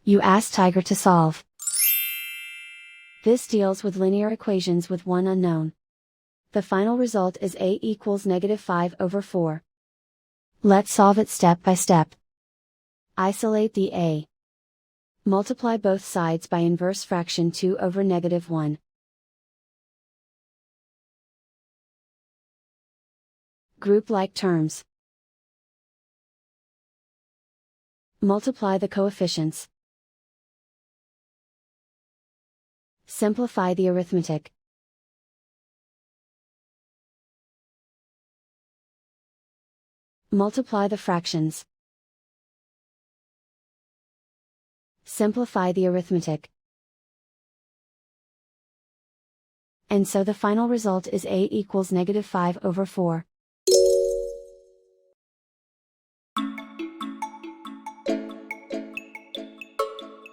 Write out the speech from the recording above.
You ask Tiger to solve. This deals with linear equations with one unknown. The final result is a equals -5/4. Let's solve it step by step. Isolate the a. Multiply both sides by inverse fraction 2/-1. Group like terms. Multiply the coefficients. Simplify the arithmetic. Multiply the fractions. Simplify the arithmetic. And so the final result is a equals -5/4.